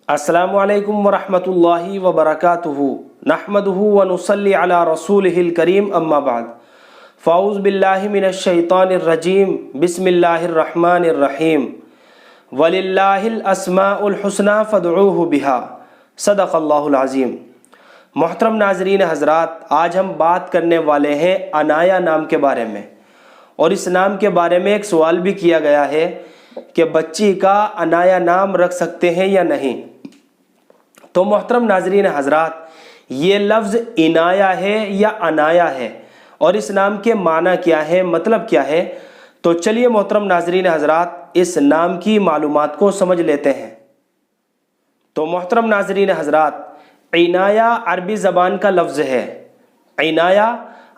अस्सलामु अलैकुम वरहमतुल्लाहि वबरकातुहू नहमदुहू व नुसल्ली अला रसूलिहिल करीम अम्मा बाद फ़ाऊज़ बिल्लाहि मिनश शैतानिर रजीम बिस्मिल्लाहिर रहमानिर रहीम वलिल्लाहिल अस्माउल हुस्ना फ़दऊहु बिहा सदक़ल्लाहुल अज़ीम। मोहतरम नाज़रीन हज़रात, आज हम बात करने वाले हैं अनाया नाम के बारे में। और इस नाम के बारे में एक सवाल भी किया गया है कि बच्ची का अनाया नाम रख सकते हैं या नहीं। तो मोहतरम नाज़रीन हज़रात, ये लफ्ज़ इनाया है या अनाया है और इस नाम के माना क्या है, मतलब क्या है। तो चलिए मोहतरम नाज़रीन हज़रात, इस नाम की मालूमात को समझ लेते हैं। तो मोहतरम नाज़रीन हज़रात, इनाया अरबी ज़बान का लफ्ज़ है। इनाया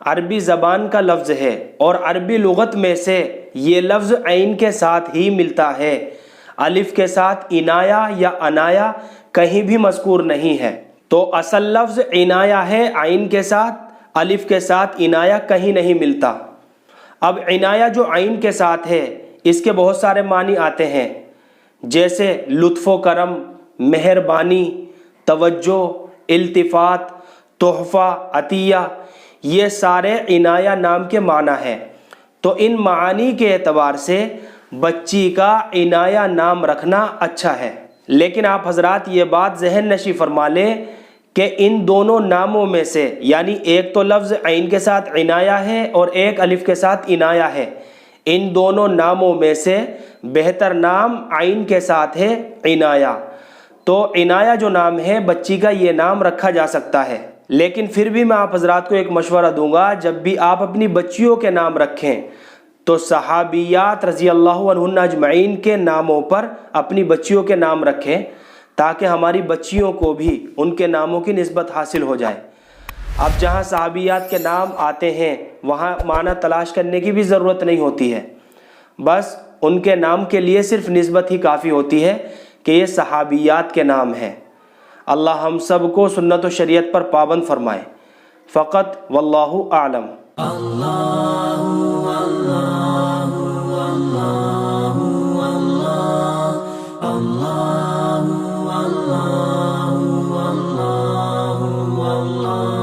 अरबी ज़बान का लफ्ज़ है और अरबी लुग़त में से ये लफ्ज़ ऐन के साथ ही मिलता है। अलिफ के साथ इनाया या अनाया कहीं भी मज़कूर नहीं है। तो असल लफ्ज़ इनाया है, ऐन के साथ, अलिफ के साथ इनाया कहीं नहीं मिलता। अब इनाया जो ऐन के साथ है, इसके बहुत सारे मानी आते हैं, जैसे लुत्फ़ व करम, मेहरबानी, तवज्जो, इल्तिफ़ात, तोहफ़ा, अतिया, ये सारे इनाया नाम के माना है। तो इन मानी के एतबार से बच्ची का इनाया नाम रखना अच्छा है। लेकिन आप हजरात ये बात ज़हन नशी फरमा लें कि इन दोनों नामों में से, यानी एक तो लफ्ज़ ऐन के साथ इनाया है और एक अलिफ के साथ इनाया है, इन दोनों नामों में से बेहतर नाम ऐन के साथ है इनाया। तो इनाया जो नाम है बच्ची का, ये नाम रखा जा सकता है। लेकिन फिर भी मैं आप हजरात को एक मशवरा दूंगा, जब भी आप अपनी बच्चियों के नाम रखें तो सहाबियात रज़ी अल्लाहु अन्हुन्ना अजमईन के नामों पर अपनी बच्चियों के नाम रखें, ताकि हमारी बच्चियों को भी उनके नामों की निस्बत हासिल हो जाए। अब जहाँ सहाबियात के नाम आते हैं वहाँ माना तलाश करने की भी ज़रूरत नहीं होती है, बस उनके नाम के लिए सिर्फ निस्बत ही काफ़ी होती है कि ये सहाबियात के नाम हैं। अल्लाह हम सब को सुन्नत व शरीयत पर पाबंद फरमाए। फ़क़त वल्लाहु आलम।